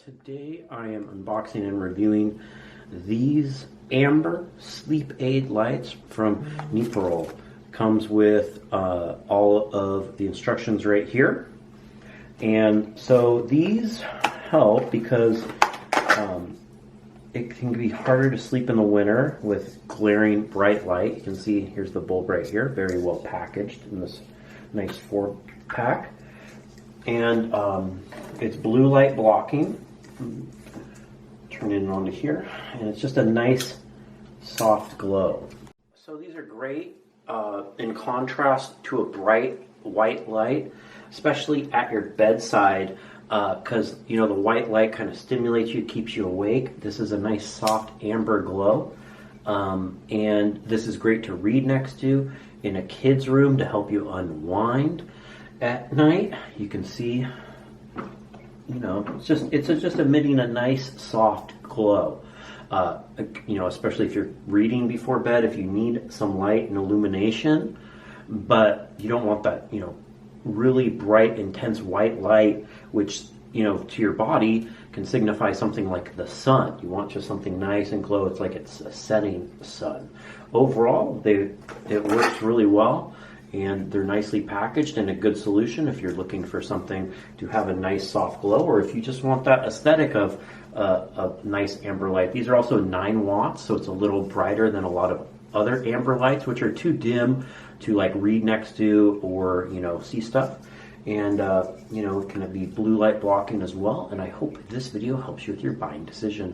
Today I am unboxing and reviewing these amber sleep aid lights from Neporal. Comes with all of the instructions right here. And so these help because it can be harder to sleep in the winter with glaring bright light. You can see here's the bulb right here, very well packaged in this nice 4-pack. And it's blue light blocking. Turn it onto here, and it's just a nice soft glow. So these are great in contrast to a bright white light, especially at your bedside, because you know the white light kind of stimulates you, keeps you awake. This is a nice soft amber glow, and this is great to read next to in a kid's room to help you unwind at night. You can see, you know, it's just emitting a nice soft glow. You know, especially if you're reading before bed, if you need some light and illumination, but you don't want that, you know, really bright, intense white light, which, you know, to your body can signify something like the sun. You want just something nice and glow. It's like it's a setting sun. Overall, it works really well. And they're nicely packaged and a good solution if you're looking for something to have a nice soft glow, or if you just want that aesthetic of a nice amber light. These are also 9 watts, so it's a little brighter than a lot of other amber lights, which are too dim to like read next to or, you know, see stuff. And, you know, it can be blue light blocking as well. And I hope this video helps you with your buying decision.